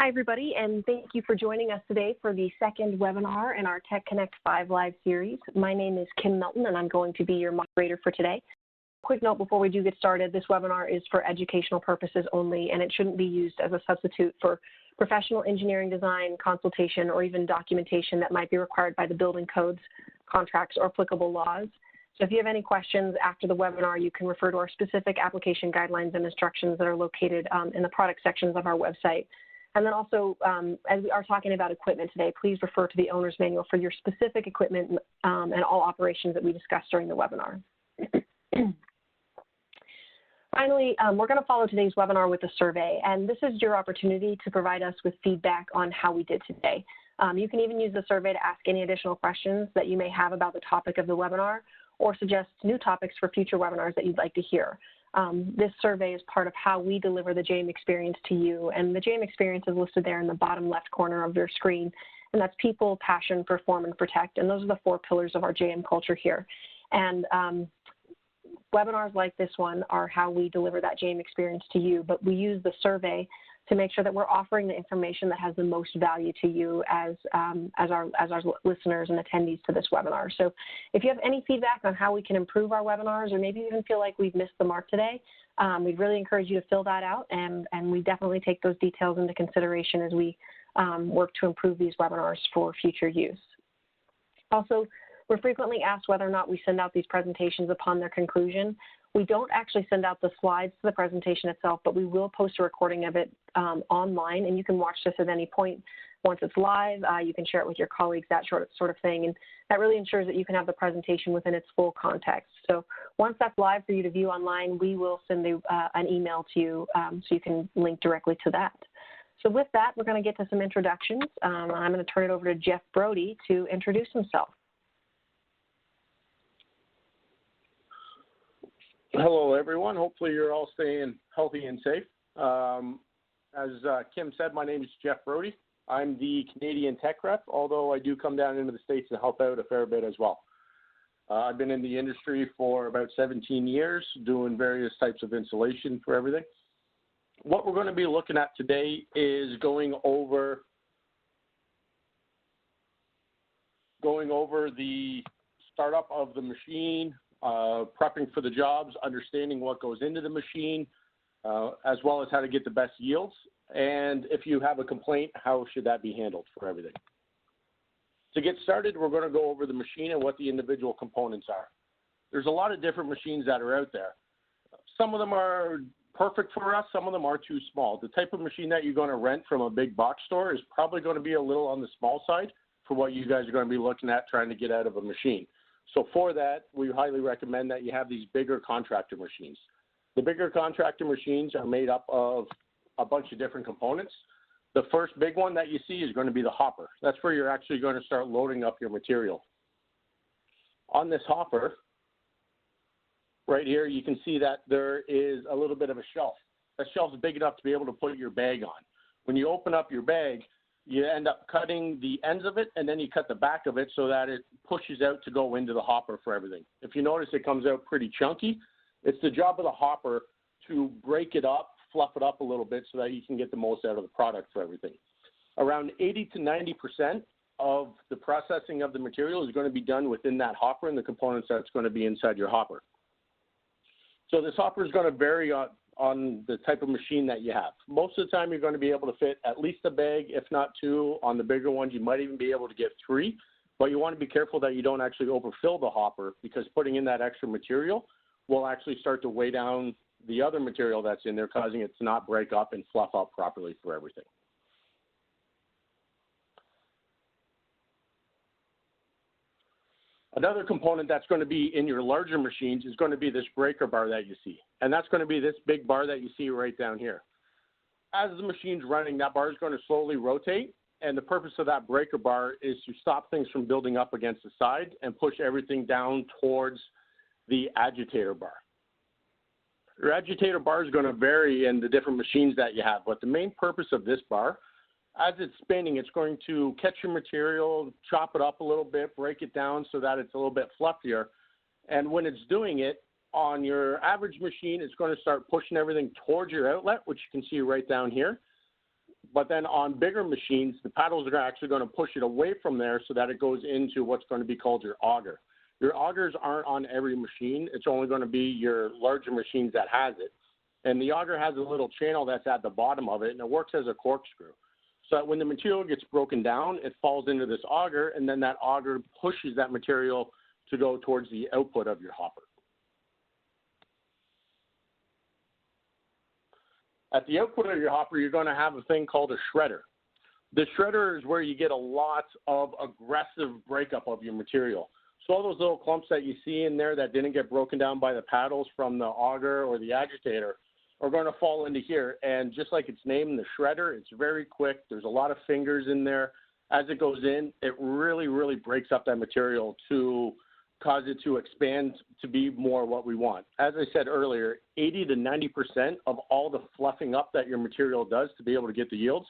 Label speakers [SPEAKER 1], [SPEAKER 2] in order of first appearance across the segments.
[SPEAKER 1] Hi, everybody, and thank you for joining us today for the second webinar in our TechConnect 5 Live series. My name is Kim Melton, and I'm going to be your moderator for today. Quick note before we do get started, this webinar is for educational purposes only, and it shouldn't be used as a substitute for professional engineering design, consultation, or even documentation that might be required by the building codes, contracts, or applicable laws. So if you have any questions after the webinar, you can refer to our specific application guidelines and instructions that are located in the product sections of our website. And then also, as we are talking about equipment today, please refer to the owner's manual for your specific equipment and all operations that we discussed during the webinar. Finally, we're going to follow today's webinar with a survey, and this is your opportunity to provide us with feedback on how we did today. You can even use the survey to ask any additional questions that you may have about the topic of the webinar or suggest new topics for future webinars that you'd like to hear. This survey is part of how we deliver the JAM experience to you, and the JAM experience is listed there in the bottom left corner of your screen, and that's people, passion, perform, and protect, and those are the 4 pillars of our JAM culture here. And webinars like this one are how we deliver that JAM experience to you, but we use the survey to make sure that we're offering the information that has the most value to you as our listeners and attendees to this webinar. So if you have any feedback on how we can improve our webinars, or maybe even feel like we've missed the mark today, we'd really encourage you to fill that out, and we definitely take those details into consideration as we work to improve these webinars for future use. Also, we're frequently asked whether or not we send out these presentations upon their conclusion. We don't actually send out the slides to the presentation itself, but we will post a recording of it online, and you can watch this at any point. Once it's live, you can share it with your colleagues, that sort of thing, and that really ensures that you can have the presentation within its full context. So once that's live for you to view online, we will send an email to you so you can link directly to that. So with that, we're going to get to some introductions. I'm going to turn it over to Jeff Brodie to introduce himself.
[SPEAKER 2] Hello, everyone. Hopefully you're all staying healthy and safe. As Kim said, my name is Jeff Brodie. I'm the Canadian tech rep, although I do come down into the States to help out a fair bit as well. I've been in the industry for about 17 years, doing various types of installation for everything. What we're going to be looking at today is going over the startup of the machine, prepping for the jobs, understanding what goes into the machine, as well as how to get the best yields. And if you have a complaint, how should that be handled for everything. To get started, we're going to go over the machine and what the individual components are. There's a lot of different machines that are out there. Some of them are perfect for us, some of them are too small. The type of machine that you're going to rent from a big box store is probably going to be a little on the small side for what you guys are going to be looking at trying to get out of a machine. So for that, we highly recommend that you have these bigger contractor machines. The bigger contractor machines are made up of a bunch of different components. The first big one that you see is going to be the hopper. That's where you're actually going to start loading up your material. On this hopper, right here, you can see that there is a little bit of a shelf. That shelf is big enough to be able to put your bag on. When you open up your bag, you end up cutting the ends of it, and then you cut the back of it so that it pushes out to go into the hopper for everything. If you notice, it comes out pretty chunky. It's the job of the hopper to break it up, fluff it up a little bit so that you can get the most out of the product for everything. Around 80 to 90% of the processing of the material is going to be done within that hopper and the components that's going to be inside your hopper. So this hopper is going to vary on the type of machine that you have. Most of the time, you're going to be able to fit at least a bag, if not 2. On the bigger ones, you might even be able to get 3, but you want to be careful that you don't actually overfill the hopper, because putting in that extra material will actually start to weigh down the other material that's in there, causing it to not break up and fluff up properly for everything. Another component that's going to be in your larger machines is going to be this breaker bar that you see. And that's going to be this big bar that you see right down here. As the machine's running, that bar is going to slowly rotate. And the purpose of that breaker bar is to stop things from building up against the side and push everything down towards the agitator bar. Your agitator bar is going to vary in the different machines that you have. But the main purpose of this bar, as it's spinning, it's going to catch your material, chop it up a little bit, break it down so that it's a little bit fluffier. And when it's doing it, on your average machine, it's going to start pushing everything towards your outlet, which you can see right down here. But then on bigger machines, the paddles are actually going to push it away from there so that it goes into what's going to be called your auger. Your augers aren't on every machine. It's only going to be your larger machines that has it. And the auger has a little channel that's at the bottom of it, and it works as a corkscrew. So that when the material gets broken down, it falls into this auger, and then that auger pushes that material to go towards the output of your hopper. At the output of your hopper, you're going to have a thing called a shredder. The shredder is where you get a lot of aggressive breakup of your material. So all those little clumps that you see in there that didn't get broken down by the paddles from the auger or the agitator are going to fall into here. And just like its name, the shredder, it's very quick. There's a lot of fingers in there. As it goes in, it really, really breaks up that material to cause it to expand to be more what we want. As I said earlier, 80 to 90% of all the fluffing up that your material does to be able to get the yields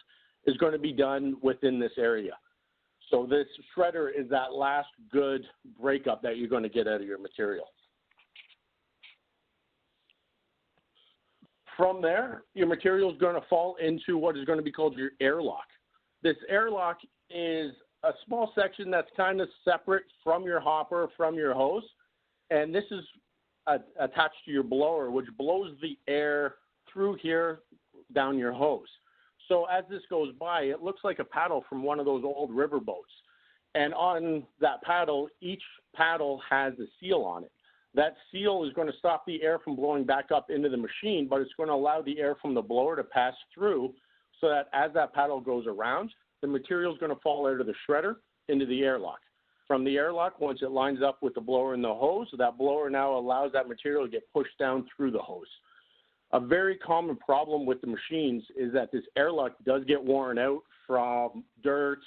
[SPEAKER 2] is going to be done within this area. So this shredder is that last good breakup that you're going to get out of your material. From there, your material is going to fall into what is going to be called your airlock. This airlock is a small section that's kind of separate from your hopper, from your hose, and this is attached to your blower, which blows the air through here down your hose. So as this goes by, it looks like a paddle from one of those old river boats. And on that paddle, each paddle has a seal on it. That seal is going to stop the air from blowing back up into the machine, but it's going to allow the air from the blower to pass through so that as that paddle goes around, the material is going to fall out of the shredder into the airlock. From the airlock, once it lines up with the blower and the hose, that blower now allows that material to get pushed down through the hose. A very common problem with the machines is that this airlock does get worn out from dirt,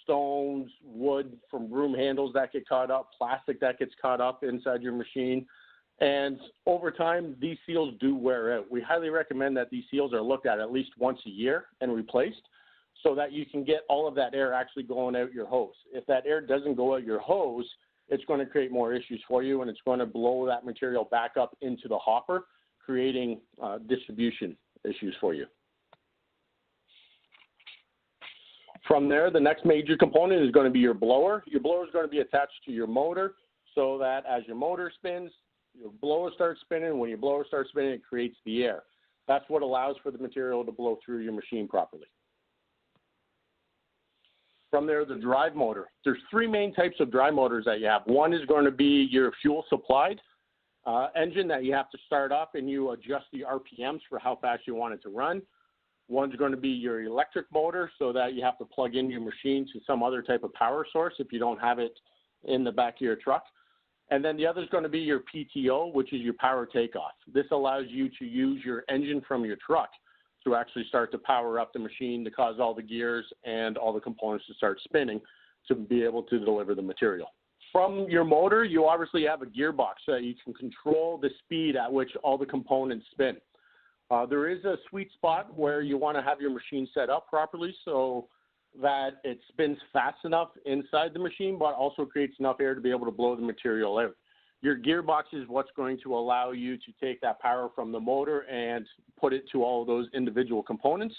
[SPEAKER 2] stones, wood from broom handles that get caught up, plastic that gets caught up inside your machine. And over time, these seals do wear out. We highly recommend that these seals are looked at least once a year and replaced so that you can get all of that air actually going out your hose. If that air doesn't go out your hose, it's going to create more issues for you, and it's going to blow that material back up into the hopper, creating distribution issues for you. From there, the next major component is going to be your blower. Your blower is going to be attached to your motor so that as your motor spins, your blower starts spinning. When your blower starts spinning, it creates the air. That's what allows for the material to blow through your machine properly. From there, the drive motor. There's three main types of drive motors that you have. One is going to be your fuel supplied engine that you have to start up and you adjust the RPMs for how fast you want it to run. One's going to be your electric motor so that you have to plug in your machine to some other type of power source if you don't have it in the back of your truck. And then the other is going to be your PTO, which is your power takeoff. This allows you to use your engine from your truck to actually start to power up the machine to cause all the gears and all the components to start spinning to be able to deliver the material. From your motor, you obviously have a gearbox so that you can control the speed at which all the components spin. There is a sweet spot where you want to have your machine set up properly so that it spins fast enough inside the machine, but also creates enough air to be able to blow the material out. Your gearbox is what's going to allow you to take that power from the motor and put it to all of those individual components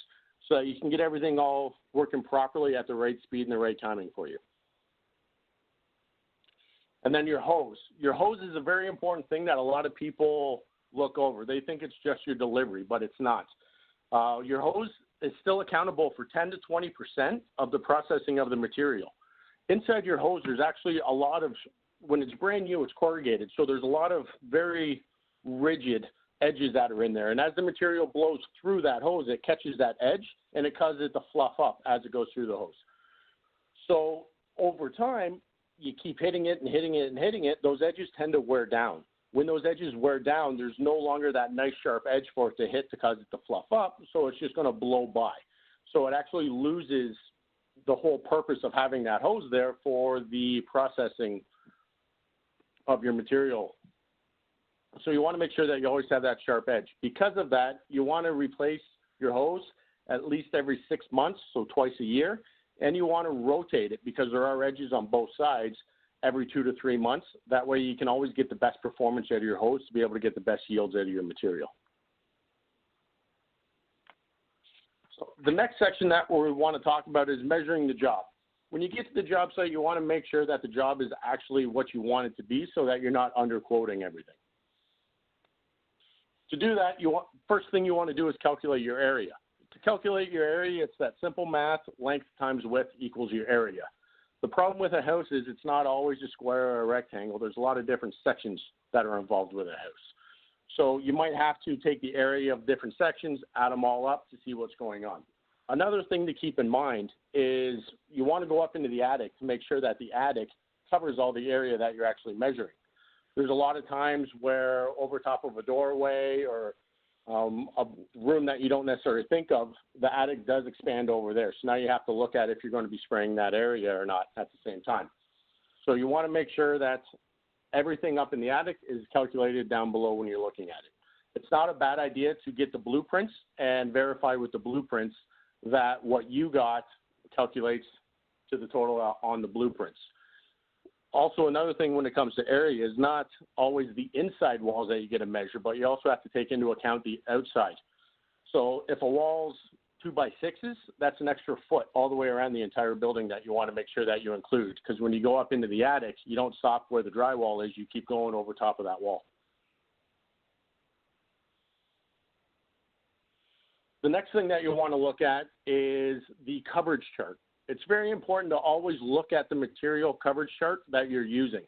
[SPEAKER 2] so that you can get everything all working properly at the right speed and the right timing for you. And then your hose. Your hose is a very important thing that a lot of people look over. They think it's just your delivery, but it's not. Your hose is still accountable for 10 to 20% of the processing of the material. Inside your hose, there's actually a lot of, when it's brand new, it's corrugated, so there's a lot of very rigid edges that are in there. And as the material blows through that hose, it catches that edge, and it causes it to fluff up as it goes through the hose. So over time, you keep hitting it and hitting it and hitting it, those edges tend to wear down. When those edges wear down, there's no longer that nice sharp edge for it to hit to cause it to fluff up, so it's just going to blow by. So it actually loses the whole purpose of having that hose there for the processing of your material. So you want to make sure that you always have that sharp edge. Because of that, you want to replace your hose at least every 6 months, so twice a year, and you want to rotate it because there are edges on both sides every 2 to 3 months. That way you can always get the best performance out of your hose to be able to get the best yields out of your material. The next section that we want to talk about is measuring the job. When you get to the job site, you want to make sure that the job is actually what you want it to be so that you're not underquoting everything. To do that, first thing you want to do is calculate your area. To calculate your area, it's that simple math, length times width equals your area. The problem with a house is it's not always a square or a rectangle. There's a lot of different sections that are involved with a house. So you might have to take the area of different sections, add them all up to see what's going on. Another thing to keep in mind is you want to go up into the attic to make sure that the attic covers all the area that you're actually measuring. There's a lot of times where over top of a doorway or a room that you don't necessarily think of, the attic does expand over there. So now you have to look at if you're going to be spraying that area or not at the same time. So you want to make sure that everything up in the attic is calculated down below when you're looking at it. It's not a bad idea to get the blueprints and verify with the blueprints that what you got calculates to the total on the blueprints. Also, another thing when it comes to area is not always the inside walls that you get a measure, but you also have to take into account the outside. So if a wall's 2x6s, that's an extra foot all the way around the entire building that you want to make sure that you include, because when you go up into the attic, you don't stop where the drywall is, you keep going over top of that wall. The next thing that you'll want to look at is the coverage chart. It's very important to always look at the material coverage chart that you're using.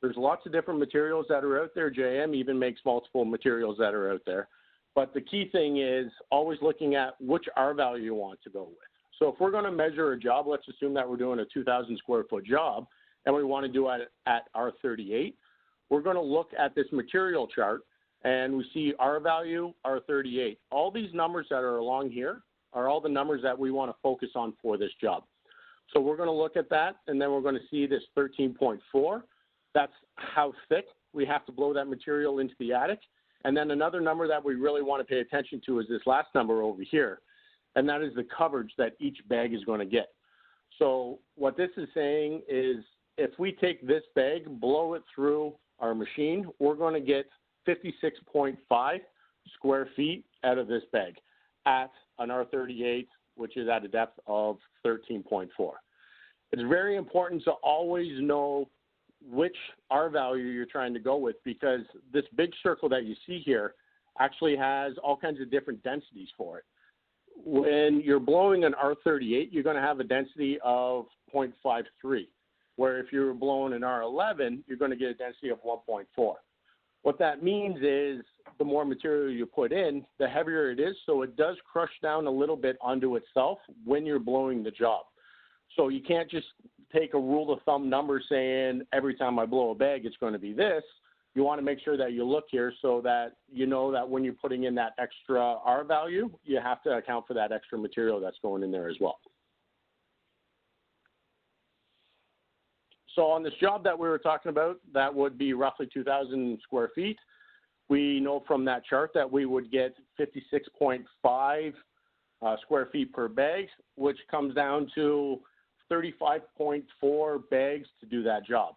[SPEAKER 2] There's lots of different materials that are out there. JM even makes multiple materials that are out there. But the key thing is always looking at which R value you want to go with. So if we're going to measure a job, let's assume that we're doing a 2,000 square foot job and we want to do it at R38, we're going to look at this material chart and we see R value, R38. All these numbers that are along here are all the numbers that we want to focus on for this job. So we're going to look at that, and then we're going to see this 13.4. That's how thick we have to blow that material into the attic. And then another number that we really want to pay attention to is this last number over here, and that is the coverage that each bag is going to get. So what this is saying is if we take this bag, blow it through our machine, we're going to get 56.5 square feet out of this bag at an R38, which is at a depth of 13.4. It's very important to always know which R value you're trying to go with, because this big circle that you see here actually has all kinds of different densities for it. When you're blowing an R38, you're going to have a density of 0.53, where if you're blowing an R11, you're going to get a density of 1.4. What that means is the more material you put in, the heavier it is, so it does crush down a little bit onto itself when you're blowing the job. So you can't just take a rule of thumb number saying every time I blow a bag it's going to be this. You want to make sure that you look here so that you know that when you're putting in that extra R value, you have to account for that extra material that's going in there as well. So on this job that we were talking about, that would be roughly 2,000 square feet. We know from that chart that we would get 56.5 square feet per bag, which comes down to 35.4 bags to do that job.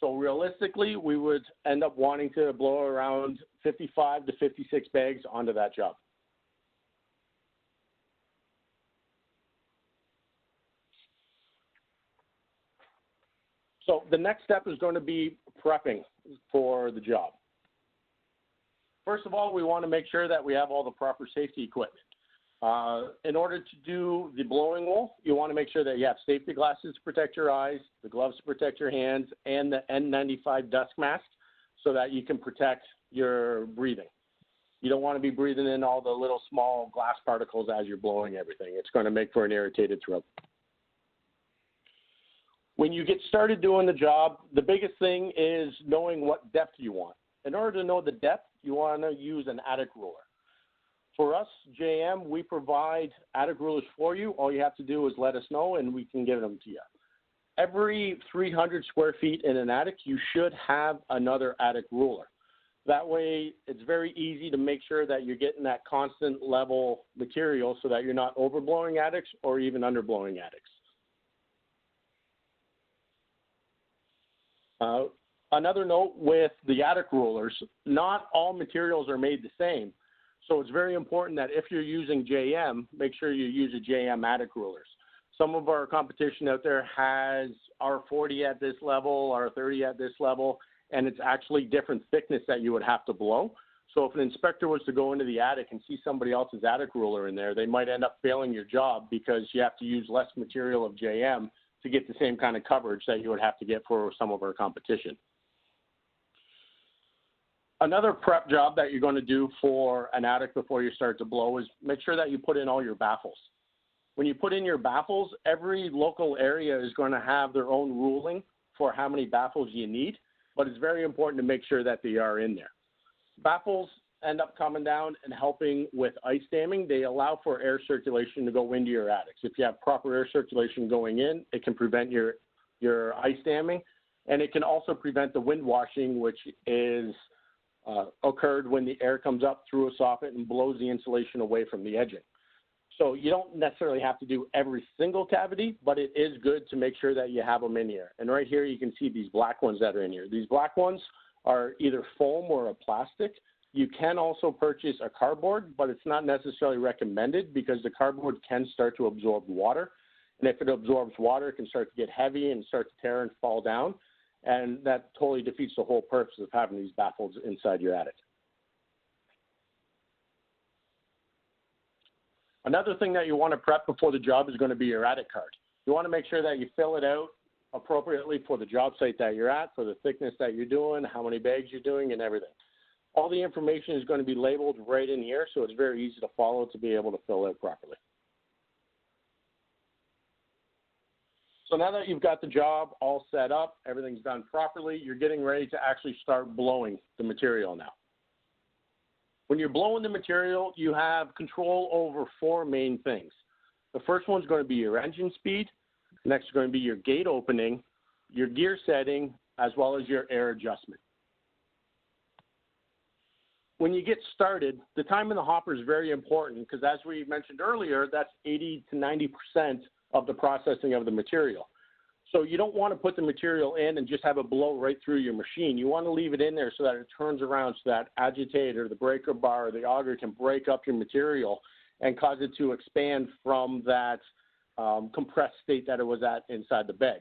[SPEAKER 2] So realistically, we would end up wanting to blow around 55 to 56 bags onto that job. So the next step is going to be prepping for the job. First of all, we want to make sure that we have all the proper safety equipment. In order to do the blowing wool, you want to make sure that you have safety glasses to protect your eyes, the gloves to protect your hands, and the N95 dust mask so that you can protect your breathing. You don't want to be breathing in all the little small glass particles as you're blowing everything. It's going to make for an irritated throat. When you get started doing the job, the biggest thing is knowing what depth you want. In order to know the depth, you want to use an attic ruler. For us, JM, we provide attic rulers for you. All you have to do is let us know and we can give them to you. Every 300 square feet in an attic, you should have another attic ruler. That way, it's very easy to make sure that you're getting that constant level material so that you're not overblowing attics or even underblowing attics. Another note with the attic rulers, not all materials are made the same. So it's very important that if you're using JM, make sure you use a JM attic rulers. Some of our competition out there has R40 at this level, R30 at this level, and it's actually different thickness that you would have to blow. So if an inspector was to go into the attic and see somebody else's attic ruler in there, they might end up failing your job because you have to use less material of JM to get the same kind of coverage that you would have to get for some of our competition. Another prep job that you're going to do for an attic before you start to blow is make sure that you put in all your baffles. When you put in your baffles, every local area is going to have their own ruling for how many baffles you need, but it's very important to make sure that they are in there. Baffles end up coming down and helping with ice damming. They allow for air circulation to go into your attics. If you have proper air circulation going in, it can prevent your ice damming, and it can also prevent the wind washing, which is occurred when the air comes up through a soffit and blows the insulation away from the edging. So you don't necessarily have to do every single cavity, but it is good to make sure that you have them in here. And right here you can see these black ones that are in here. These black ones are either foam or a plastic. You can also purchase a cardboard, but it's not necessarily recommended because the cardboard can start to absorb water. And if it absorbs water, it can start to get heavy and start to tear and fall down. And that totally defeats the whole purpose of having these baffles inside your attic. Another thing that you want to prep before the job is going to be your attic card. You want to make sure that you fill it out appropriately for the job site that you're at, for the thickness that you're doing, how many bags you're doing, and everything. All the information is going to be labeled right in here, so it's very easy to follow to be able to fill out properly. So now that you've got the job all set up, everything's done properly, you're getting ready to actually start blowing the material now. When you're blowing the material, you have control over four main things. The first one's going to be your engine speed. Next is going to be your gate opening, your gear setting, as well as your air adjustment. When you get started, the time in the hopper is very important because as we mentioned earlier, that's 80 to 90% of the processing of the material. So you don't want to put the material in and just have it blow right through your machine. You want to leave it in there so that it turns around so that agitator, the breaker bar, or the auger can break up your material and cause it to expand from that compressed state that it was at inside the bag.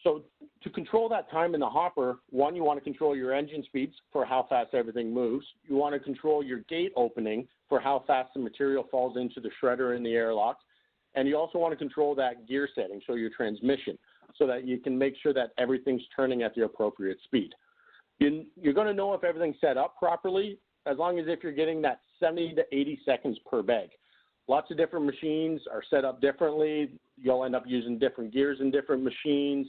[SPEAKER 2] So to control that time in the hopper, one, you want to control your engine speeds for how fast everything moves. You want to control your gate opening for how fast the material falls into the shredder and the airlock. And you also want to control that gear setting, so your transmission, so that you can make sure that everything's turning at the appropriate speed. You're going to know if everything's set up properly as long as if you're getting that 70 to 80 seconds per bag. Lots of different machines are set up differently. You'll end up using different gears in different machines.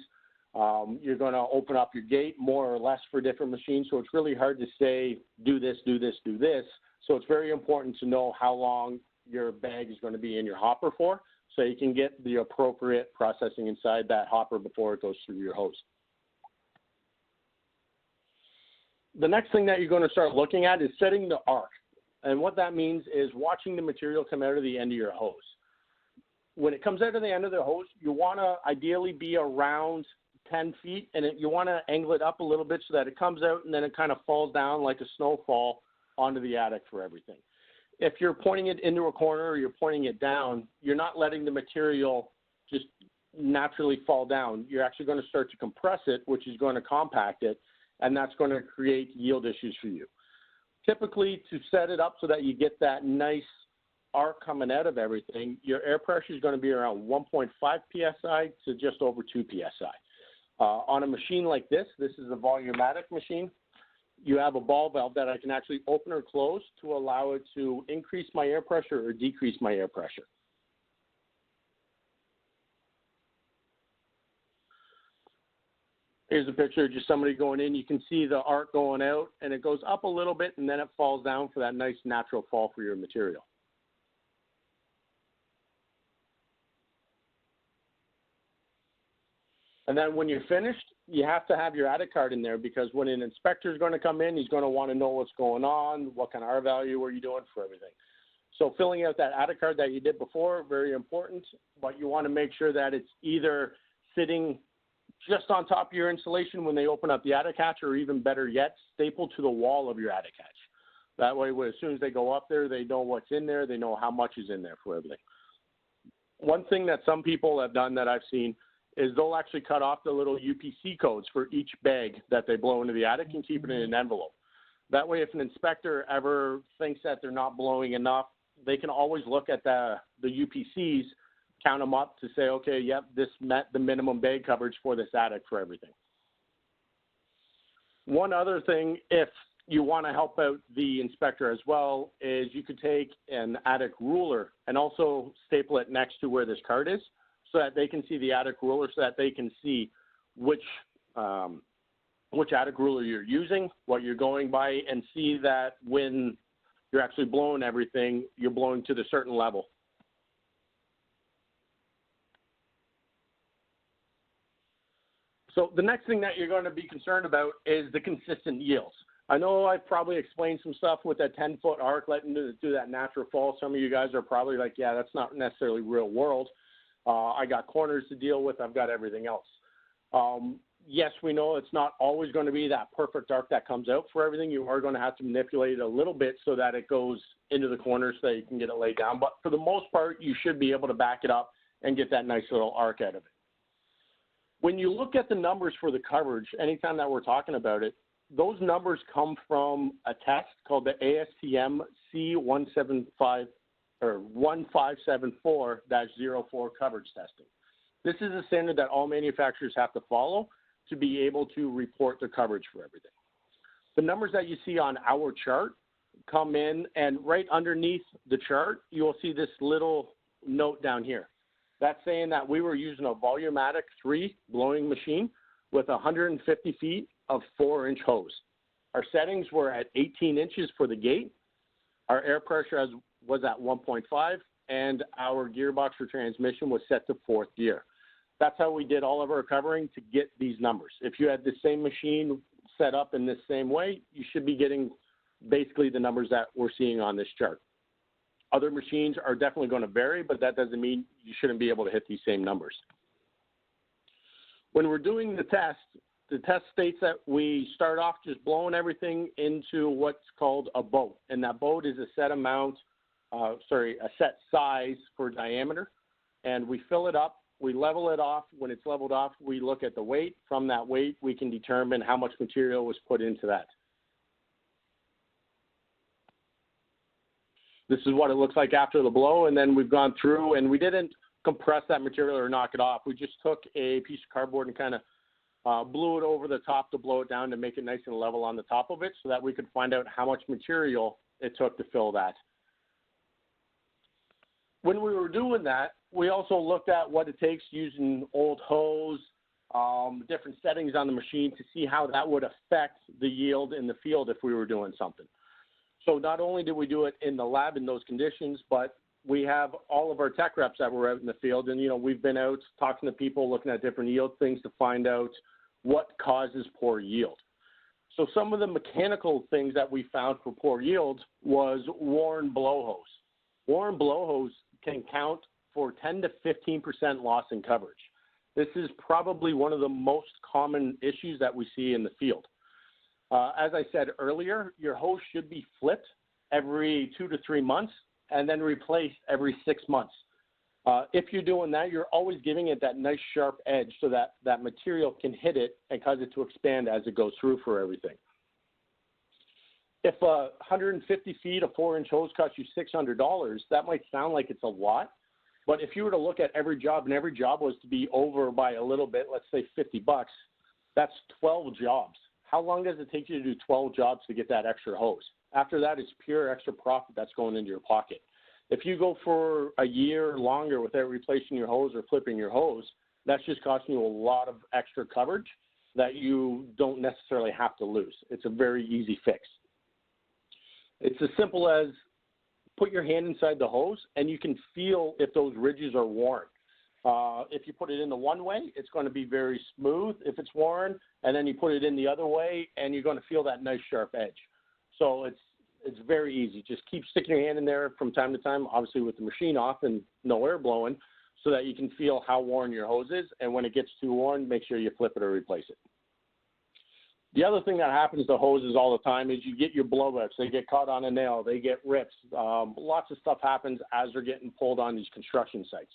[SPEAKER 2] You're going to open up your gate more or less for different machines, so it's really hard to say, do this, do this, do this. So it's very important to know how long your bag is going to be in your hopper for, so you can get the appropriate processing inside that hopper before it goes through your hose. The next thing that you're going to start looking at is setting the arc. And what that means is watching the material come out of the end of your hose. When it comes out of the end of the hose, you want to ideally be around 10 feet, and you want to angle it up a little bit so that it comes out and then it kind of falls down like a snowfall onto the attic for everything. If you're pointing it into a corner or you're pointing it down, you're not letting the material just naturally fall down. You're actually going to start to compress it, which is going to compact it, and that's going to create yield issues for you. Typically, to set it up so that you get that nice arc coming out of everything, your air pressure is going to be around 1.5 psi to just over 2 psi. On a machine like this is a volumatic machine. You have a ball valve that I can actually open or close to allow it to increase my air pressure or decrease my air pressure. Here's a picture of just somebody going in. You can see the arc going out, and it goes up a little bit, and then it falls down for that nice natural fall for your material. And then when you're finished, you have to have your attic card in there because when an inspector is going to come in, he's going to want to know what's going on, what kind of R value are you doing for everything. So filling out that attic card that you did before, very important, but you want to make sure that it's either sitting just on top of your insulation when they open up the attic hatch, or even better yet, stapled to the wall of your attic hatch. That way, as soon as they go up there, they know what's in there. They know how much is in there for everything. One thing that some people have done that I've seen is they'll actually cut off the little UPC codes for each bag that they blow into the attic and keep it in an envelope. That way, if an inspector ever thinks that they're not blowing enough, they can always look at the UPCs, count them up to say, okay, yep, this met the minimum bag coverage for this attic for everything. One other thing, if you want to help out the inspector as well, is you could take an attic ruler and also staple it next to where this card is so that they can see the attic ruler, so that they can see which attic ruler you're using, what you're going by, and see that when you're actually blowing everything, you're blowing to the certain level. So the next thing that you're going to be concerned about is the consistent yields. I know I've probably explained some stuff with that 10-foot arc, letting it do that natural fall. Some of you guys are probably like, yeah, that's not necessarily real world. I got corners to deal with. I've got everything else. Yes, we know it's not always going to be that perfect arc that comes out for everything. You are going to have to manipulate it a little bit so that it goes into the corners so that you can get it laid down. But for the most part, you should be able to back it up and get that nice little arc out of it. When you look at the numbers for the coverage, anytime that we're talking about it, those numbers come from a test called the ASTM C175 or 1574-04 coverage testing. This is a standard that all manufacturers have to follow to be able to report their coverage for everything. The numbers that you see on our chart come in, and right underneath the chart, you will see this little note down here. That's saying that we were using a Volumatic 3 blowing machine with 150 feet of 4-inch hose. Our settings were at 18 inches for the gate. Our air pressure was at 1.5, and our gearbox for transmission was set to 4th gear. That's how we did all of our covering to get these numbers. If you had the same machine set up in this same way, you should be getting basically the numbers that we're seeing on this chart. Other machines are definitely going to vary, but that doesn't mean you shouldn't be able to hit these same numbers. When we're doing the test states that we start off just blowing everything into what's called a boat, and that boat is a set amount, a set size for diameter, and we fill it up, we level it off. When it's leveled off, we look at the weight. From that weight, we can determine how much material was put into that. This is what it looks like after the blow, and then we've gone through, and we didn't compress that material or knock it off. We just took a piece of cardboard and kind of blew it over the top to blow it down to make it nice and level on the top of it so that we could find out how much material it took to fill that. When we were doing that, we also looked at what it takes using old hose, different settings on the machine to see how that would affect the yield in the field if we were doing something. So not only did we do it in the lab in those conditions, but we have all of our tech reps that were out in the field, and we've been out talking to people, looking at different yield things to find out what causes poor yield. So some of the mechanical things that we found for poor yield was worn blowhose. Worn blowhose can count for 10 to 15% loss in coverage. This is probably one of the most common issues that we see in the field. As I said earlier, your hose should be flipped every 2 to 3 months and then replaced every 6 months. If you're doing that, you're always giving it that nice sharp edge so that that material can hit it and cause it to expand as it goes through for everything. If 150 feet of 4-inch hose costs you $600, that might sound like it's a lot, but if you were to look at every job and every job was to be over by a little bit, let's say $50, that's 12 jobs. How long does it take you to do 12 jobs to get that extra hose? After that, it's pure extra profit that's going into your pocket. If you go for a year or longer without replacing your hose or flipping your hose, that's just costing you a lot of extra coverage that you don't necessarily have to lose. It's a very easy fix. It's as simple as put your hand inside the hose and you can feel if those ridges are worn. If you put it in the one way, it's going to be very smooth if it's worn, and then you put it in the other way and you're going to feel that nice sharp edge. So it's very easy. Just keep sticking your hand in there from time to time, obviously with the machine off and no air blowing, so that you can feel how worn your hose is, and when it gets too worn, make sure you flip it or replace it. The other thing that happens to hoses all the time is you get your blowouts. They get caught on a nail. They get rips. Lots of stuff happens as they're getting pulled on these construction sites.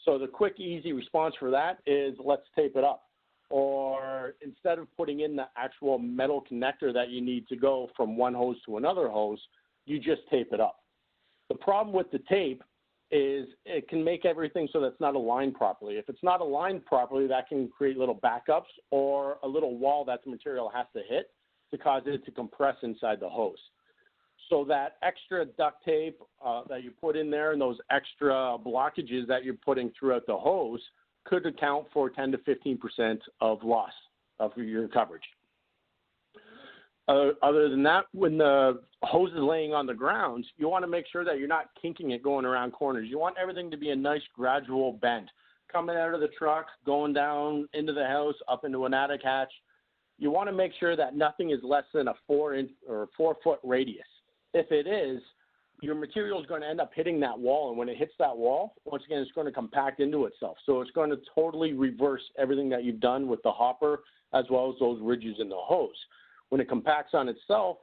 [SPEAKER 2] So the quick, easy response for that is let's tape it up. Or instead of putting in the actual metal connector that you need to go from one hose to another hose, you just tape it up. The problem with the tape is it can make everything so that's not aligned properly. If it's not aligned properly, that can create little backups or a little wall that the material has to hit to cause it to compress inside the hose. So that extra duct tape that you put in there and those extra blockages that you're putting throughout the hose could account for 10 to 15% of loss of your coverage. Other than that, when the hose is laying on the ground, you want to make sure that you're not kinking it going around corners. You want everything to be a nice gradual bend. Coming out of the truck, going down into the house, up into an attic hatch. You want to make sure that nothing is less than a 4-inch or 4-foot radius. If it is, your material is going to end up hitting that wall, and when it hits that wall, once again, it's going to compact into itself. So it's going to totally reverse everything that you've done with the hopper as well as those ridges in the hose. When it compacts on itself,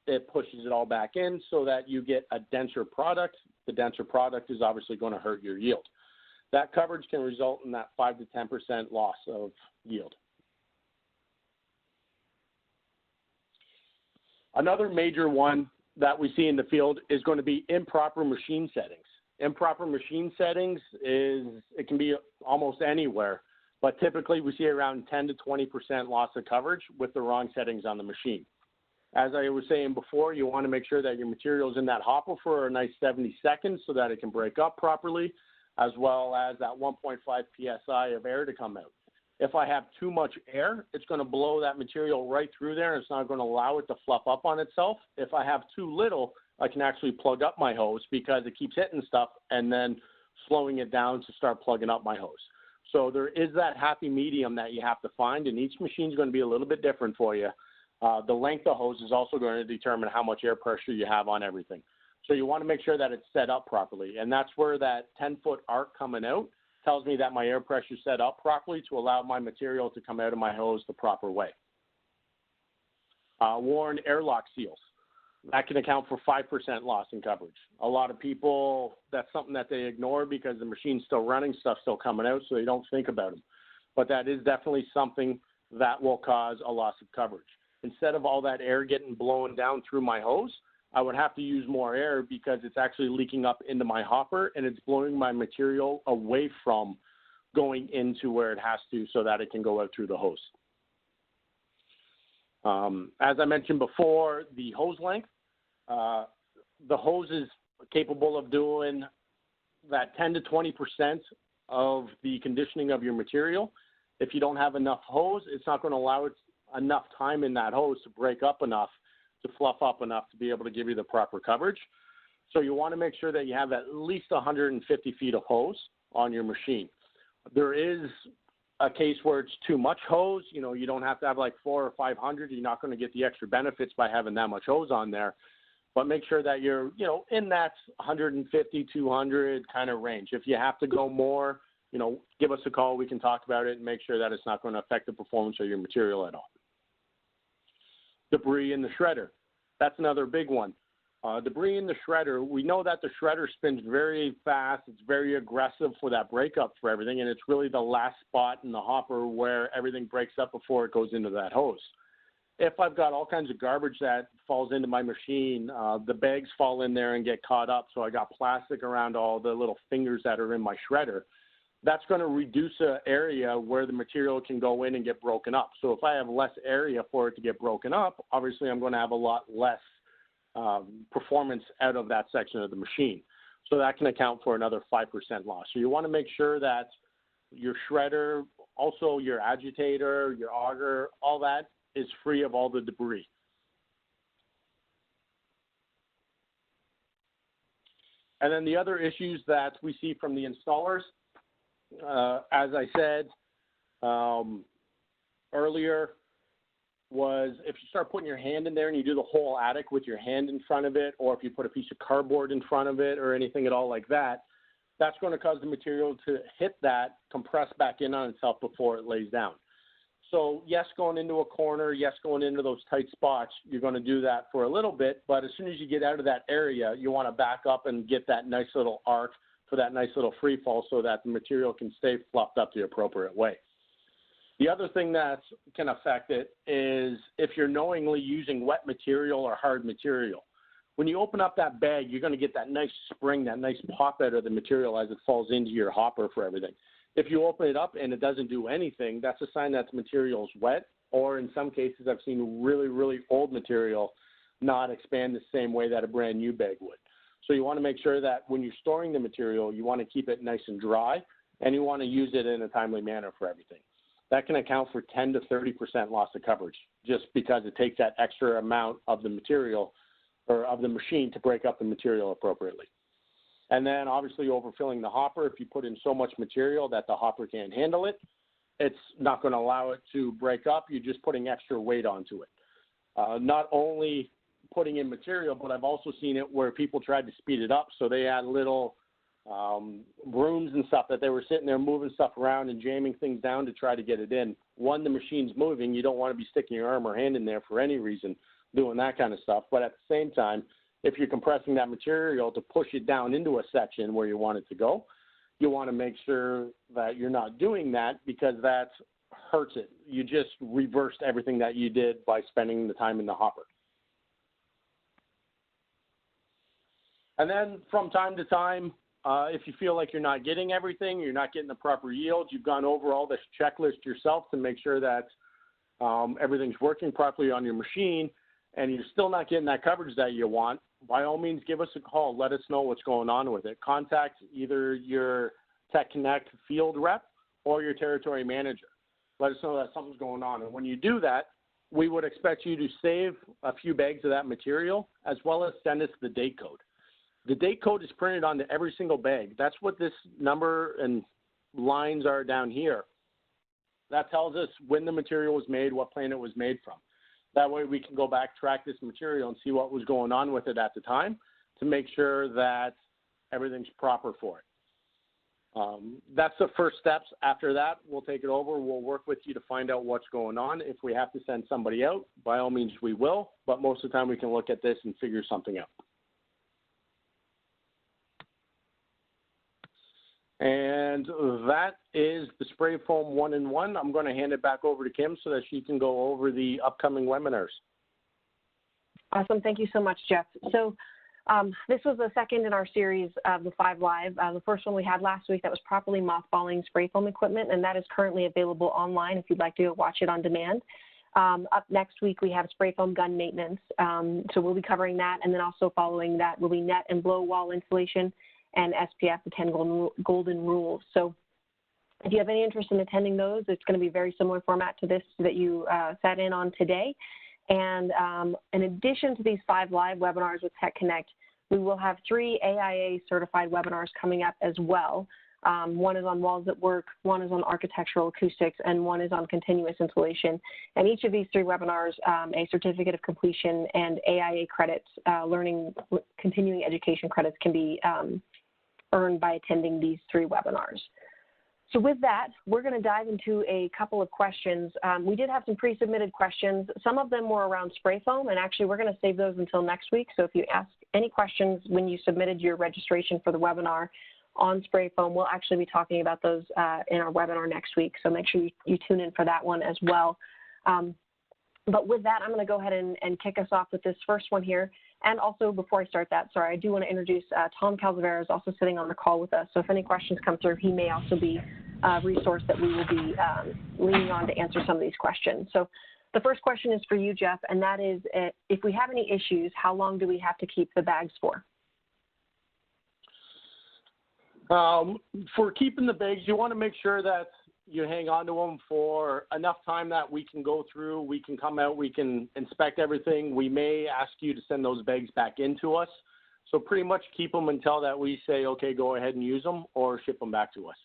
[SPEAKER 2] it pushes it all back in so that you get a denser product. The denser product is obviously going to hurt your yield. That coverage can result in that 5 to 10% loss of yield. Another major one that we see in the field is going to be improper machine settings. Improper machine settings it can be almost anywhere. But typically, we see around 10 to 20% loss of coverage with the wrong settings on the machine. As I was saying before, you want to make sure that your material is in that hopper for a nice 70 seconds so that it can break up properly, as well as that 1.5 psi of air to come out. If I have too much air, it's going to blow that material right through there, and it's not going to allow it to fluff up on itself. If I have too little, I can actually plug up my hose because it keeps hitting stuff and then slowing it down to start plugging up my hose. So there is that happy medium that you have to find, and each machine is going to be a little bit different for you. The length of hose is also going to determine how much air pressure you have on everything. So you want to make sure that it's set up properly, and that's where that 10-foot arc coming out tells me that my air pressure is set up properly to allow my material to come out of my hose the proper way. Worn airlock seals. That can account for 5% loss in coverage. A lot of people, that's something that they ignore because the machine's still running, stuff's still coming out, so they don't think about them. But that is definitely something that will cause a loss of coverage. Instead of all that air getting blown down through my hose, I would have to use more air because it's actually leaking up into my hopper and it's blowing my material away from going into where it has to so that it can go out through the hose. As I mentioned before, the hose length, the hose is capable of doing that 10 to 20% of the conditioning of your material. If you don't have enough hose, it's not going to allow it enough time in that hose to break up enough, to fluff up enough to be able to give you the proper coverage. So you want to make sure that you have at least 150 feet of hose on your machine. There is a case where it's too much hose. You know, you don't have to have like 400 or 500. You're not going to get the extra benefits by having that much hose on there. But make sure that you're, you know, in that 150, 200 kind of range. If you have to go more, you know, give us a call. We can talk about it and make sure that it's not going to affect the performance of your material at all. Debris in the shredder. That's another big one. Debris in the shredder, we know that the shredder spins very fast. It's very aggressive for that breakup for everything, and it's really the last spot in the hopper where everything breaks up before it goes into that hose. If I've got all kinds of garbage that falls into my machine, the bags fall in there and get caught up, so I got plastic around all the little fingers that are in my shredder. That's going to reduce an area where the material can go in and get broken up. So if I have less area for it to get broken up, obviously I'm going to have a lot less performance out of that section of the machine. So that can account for another 5% loss. So you want to make sure that your shredder, also your agitator, your auger, all that is free of all the debris. And then the other issues that we see from the installers, as I said earlier, was if you start putting your hand in there and you do the whole attic with your hand in front of it, or if you put a piece of cardboard in front of it or anything at all like that, that's going to cause the material to hit that, compress back in on itself before it lays down. So yes, going into a corner, yes, going into those tight spots, you're going to do that for a little bit, but as soon as you get out of that area, you want to back up and get that nice little arc for that nice little free fall so that the material can stay fluffed up the appropriate way. The other thing that can affect it is if you're knowingly using wet material or hard material. When you open up that bag, you're going to get that nice spring, that nice pop out of the material as it falls into your hopper for everything. If you open it up and it doesn't do anything, that's a sign that the material is wet, or in some cases I've seen really, really old material not expand the same way that a brand new bag would. So you want to make sure that when you're storing the material, you want to keep it nice and dry, and you want to use it in a timely manner for everything. That can account for 10 to 30% loss of coverage just because it takes that extra amount of the material or of the machine to break up the material appropriately. And then obviously overfilling the hopper, if you put in so much material that the hopper can't handle it, it's not going to allow it to break up. You're just putting extra weight onto it. Not only putting in material, but I've also seen it where people tried to speed it up. So they had little brooms and stuff that they were sitting there moving stuff around and jamming things down to try to get it in. One, the machine's moving. You don't want to be sticking your arm or hand in there for any reason doing that kind of stuff. But at the same time, if you're compressing that material to push it down into a section where you want it to go, you want to make sure that you're not doing that because that hurts it. You just reversed everything that you did by spending the time in the hopper. And then from time to time, if you feel like you're not getting everything, you're not getting the proper yield, you've gone over all this checklist yourself to make sure that everything's working properly on your machine, and you're still not getting that coverage that you want, by all means, give us a call. Let us know what's going on with it. Contact either your TechConnect field rep or your territory manager. Let us know that something's going on. And when you do that, we would expect you to save a few bags of that material as well as send us the date code. The date code is printed onto every single bag. That's what this number and lines are down here. That tells us when the material was made, what plant it was made from. That way we can go back, track this material, and see what was going on with it at the time to make sure that everything's proper for it. That's the first steps. After that, we'll take it over. We'll work with you to find out what's going on. If we have to send somebody out, by all means we will, but most of the time we can look at this and figure something out. And that is the spray foam 1-in-1. I'm going to hand it back over to Kim so that she can go over the upcoming webinars.
[SPEAKER 1] Awesome. Thank you so much, Jeff. So this was the second in our series of the 5 Live. The first one we had last week that was properly mothballing spray foam equipment, and that is currently available online if you'd like to watch it on demand. Up next week, we have spray foam gun maintenance. So we'll be covering that, and then also following that will be net and blow wall insulation and SPF, the 10 golden rules. So if you have any interest in attending those, it's going to be a very similar format to this that you sat in on today. And in addition to these 5 live webinars with TechConnect, we will have 3 AIA certified webinars coming up as well. One is on walls at work, one is on architectural acoustics, and one is on continuous insulation. And each of these 3 webinars, a certificate of completion and AIA credits, continuing education credits can be earned by attending these 3 webinars. So with that, we're going to dive into a couple of questions. We did have some pre-submitted questions. Some of them were around spray foam, and actually we're going to save those until next week. So if you ask any questions when you submitted your registration for the webinar on spray foam, we'll actually be talking about those in our webinar next week. So make sure you tune in for that one as well. But with that, I'm going to go ahead and kick us off with this first one here. And also, before I start that, sorry, I do want to introduce Tom Calzavera is also sitting on the call with us. So if any questions come through, he may also be a resource that we will be leaning on to answer some of these questions. So the first question is for you, Jeff, and that is, if we have any issues, how long do we have to keep the bags for?
[SPEAKER 2] For keeping the bags, you want to make sure that you hang on to them for enough time that we can go through, we can come out, we can inspect everything. We may ask you to send those bags back into us. So pretty much keep them until that we say, okay, go ahead and use them, or ship them back to us.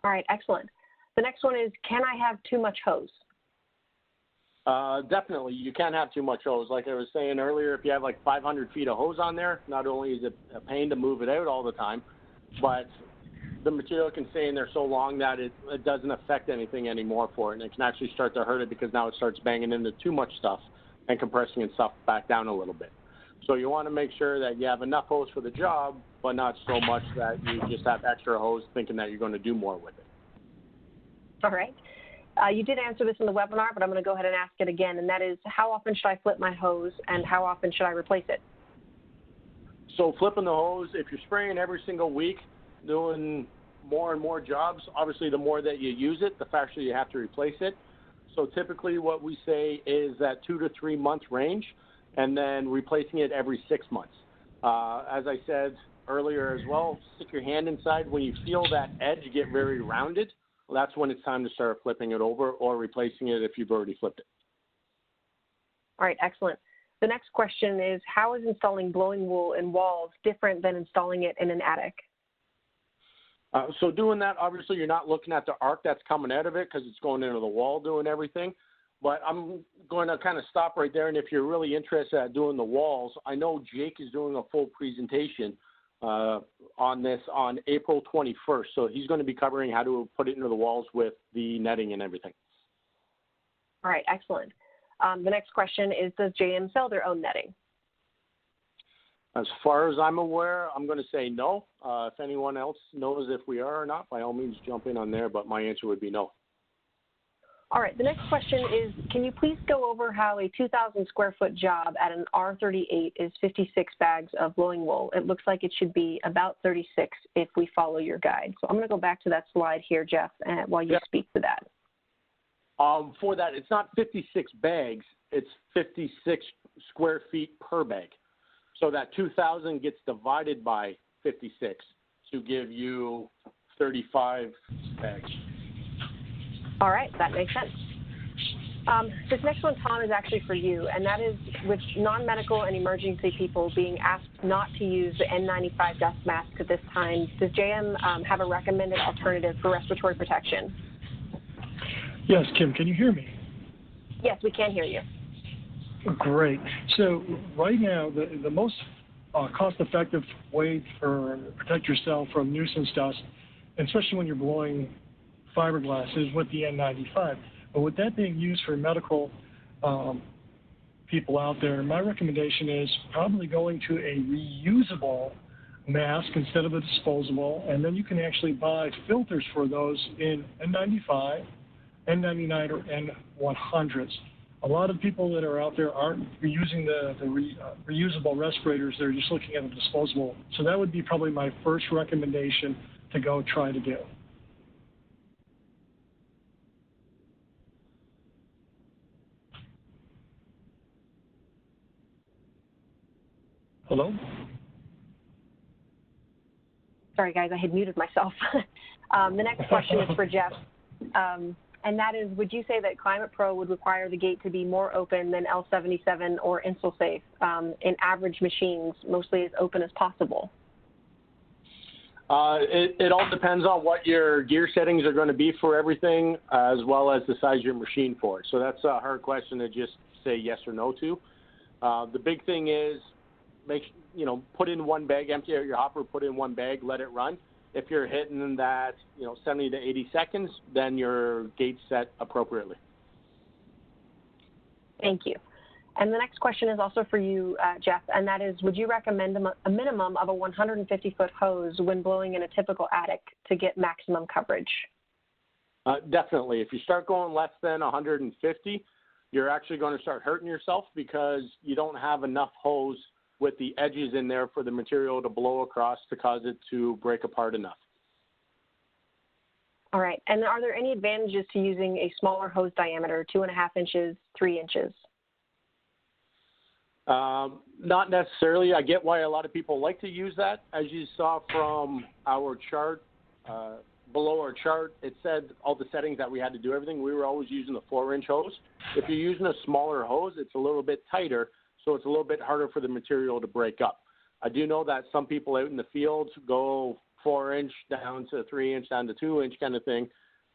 [SPEAKER 1] All right, excellent. The next one is, can I have too much hose?
[SPEAKER 2] Definitely, you can't have too much hose. Like I was saying earlier, if you have like 500 feet of hose on there, not only is it a pain to move it out all the time, but the material can stay in there so long that it doesn't affect anything anymore for it, and it can actually start to hurt it because now it starts banging into too much stuff and compressing itself back down a little bit. So you want to make sure that you have enough hose for the job, but not so much that you just have extra hose thinking that you're going to do more with it.
[SPEAKER 1] All right. You did answer this in the webinar, but I'm going to go ahead and ask it again, and that is, how often should I flip my hose, and how often should I replace it?
[SPEAKER 2] So flipping the hose, if you're spraying every single week, doing more and more jobs, obviously the more that you use it, the faster you have to replace it. So typically what we say is that 2 to 3 month range, and then replacing it every 6 months. As I said earlier as well, stick your hand inside. When you feel that edge get very rounded, well, that's when it's time to start flipping it over or replacing it if you've already flipped it.
[SPEAKER 1] All right, excellent. The next question is, how is installing blowing wool in walls different than installing it in an attic?
[SPEAKER 2] So doing that, obviously you're not looking at the arc that's coming out of it because it's going into the wall doing everything. But I'm going to kind of stop right there, and if you're really interested at doing the walls, I know Jake is doing a full presentation on this on April 21st. So he's going to be covering how to put it into the walls with the netting and everything.
[SPEAKER 1] All right, excellent. The next question is, does JM sell their own netting?
[SPEAKER 2] As far as I'm aware, I'm going to say no. If anyone else knows if we are or not, by all means jump in on there, but my answer would be no.
[SPEAKER 1] All right, the next question is, can you please go over how a 2,000 square foot job at an R38 is 56 bags of blowing wool? It looks like it should be about 36 if we follow your guide. So I'm going to go back to that slide here, Jeff, while you speak to that.
[SPEAKER 2] For that, it's not 56 bags, it's 56 square feet per bag. So that 2,000 gets divided by 56 to give you 35 bags.
[SPEAKER 1] All right, that makes sense. This next one, Tom, is actually for you, and that is, with non-medical and emergency people being asked not to use the N95 dust mask at this time, does JM have a recommended alternative for respiratory protection?
[SPEAKER 3] Yes, Kim, can you hear me?
[SPEAKER 1] Yes, we can hear you.
[SPEAKER 3] Great. So right now, the most cost-effective way to protect yourself from nuisance dust, especially when you're blowing fiberglass, is with the N95. But with that being used for medical people out there, my recommendation is probably going to a reusable mask instead of a disposable, and then you can actually buy filters for those in N95, N99, or N100s. A lot of people that are out there aren't using the reusable respirators. They're just looking at the disposable. So that would be probably my first recommendation to go try to do. Hello?
[SPEAKER 1] Sorry, guys, I had muted myself. The next question is for Jeff. And that is, would you say that Climate Pro would require the gate to be more open than L77 or InsulSafe in average machines, mostly as open as possible?
[SPEAKER 2] It all depends on what your gear settings are going to be for everything, as well as the size of your machine for it. So that's a hard question to just say yes or no to. The big thing is, put in one bag, empty out your hopper, put in one bag, let it run. If you're hitting that, 70 to 80 seconds, then your gate's set appropriately.
[SPEAKER 1] Thank you. And the next question is also for you, Jeff, and that is, would you recommend a minimum of a 150-foot hose when blowing in a typical attic to get maximum coverage?
[SPEAKER 2] Definitely. If you start going less than 150, you're actually going to start hurting yourself because you don't have enough hose with the edges in there for the material to blow across to cause it to break apart enough.
[SPEAKER 1] All right. And are there any advantages to using a smaller hose diameter, 2.5 inches, 3 inches?
[SPEAKER 2] Not necessarily. I get why a lot of people like to use that. As you saw from our chart, below our chart, it said all the settings that we had to do everything. We were always using the 4-inch hose. If you're using a smaller hose, it's a little bit tighter, so it's a little bit harder for the material to break up. I do know that some people out in the field go 4-inch down to 3-inch down to 2-inch kind of thing.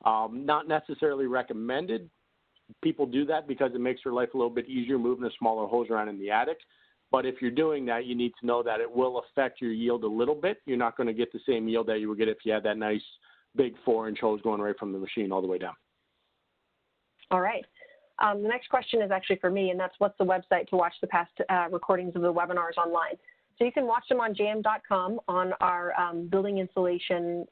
[SPEAKER 2] Not necessarily recommended. People do that because it makes their life a little bit easier moving a smaller hose around in the attic. But if you're doing that, you need to know that it will affect your yield a little bit. You're not going to get the same yield that you would get if you had that nice big 4-inch hose going right from the machine all the way down.
[SPEAKER 1] All right. The next question is actually for me, and that's what's the website to watch the past recordings of the webinars online. So you can watch them on jm.com on our building insulation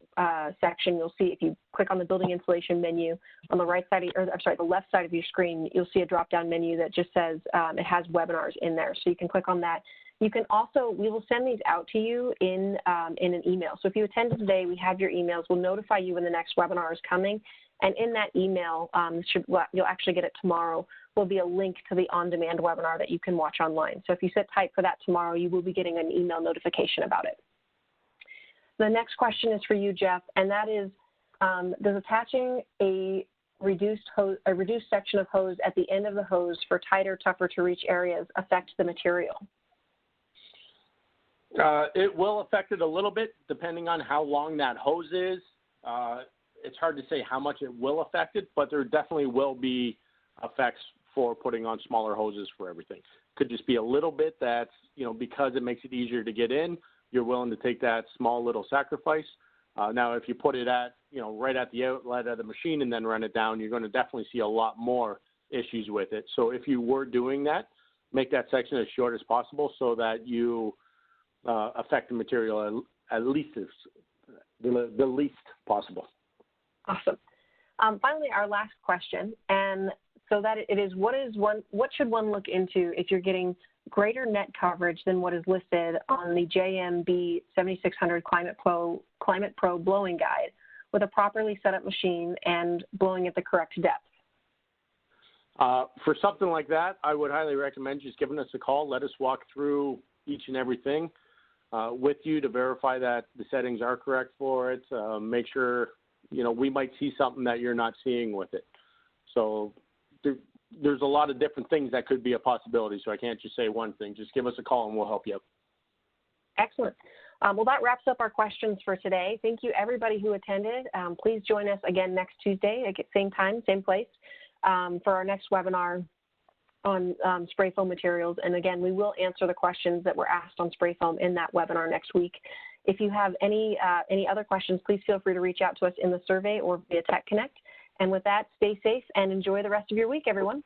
[SPEAKER 1] section. You'll see, if you click on the building insulation menu on the right side, the left side of your screen, you'll see a drop-down menu that just says it has webinars in there. So you can click on that. You can also, we will send these out to you in an email. So if you attended today, we have your emails. We'll notify you when the next webinar is coming. And in that email, you'll actually get it tomorrow, will be a link to the on-demand webinar that you can watch online. So if you sit tight for that tomorrow, you will be getting an email notification about it. The next question is for you, Jeff, and that is, does attaching a reduced section of hose at the end of the hose for tighter, tougher to reach areas affect the material?
[SPEAKER 2] It will affect it a little bit depending on how long that hose is. It's hard to say how much it will affect it, but there definitely will be effects for putting on smaller hoses for everything. Could just be a little bit that's, because it makes it easier to get in, you're willing to take that small little sacrifice. Now, if you put it at, right at the outlet of the machine and then run it down, you're going to definitely see a lot more issues with it. So if you were doing that, make that section as short as possible so that you affect the material at least the least possible.
[SPEAKER 1] Awesome. Finally, our last question, and so that it is, what should one look into if you're getting greater net coverage than what is listed on the JMB 7600 Climate Pro blowing guide with a properly set up machine and blowing at the correct depth?
[SPEAKER 2] For something like that, I would highly recommend just giving us a call. Let us walk through each and everything with you to verify that the settings are correct for it. Make sure, we might see something that you're not seeing with it. So there's a lot of different things that could be a possibility, so I can't just say one thing. Just give us a call and we'll help you.
[SPEAKER 1] Excellent. Well, that wraps up our questions for today. Thank you, everybody who attended. Please join us again next Tuesday at same time, same place, for our next webinar on spray foam materials. And again, we will answer the questions that were asked on spray foam in that webinar next week. If you have any other questions, please feel free to reach out to us in the survey or via TechConnect. And with that, stay safe and enjoy the rest of your week, everyone.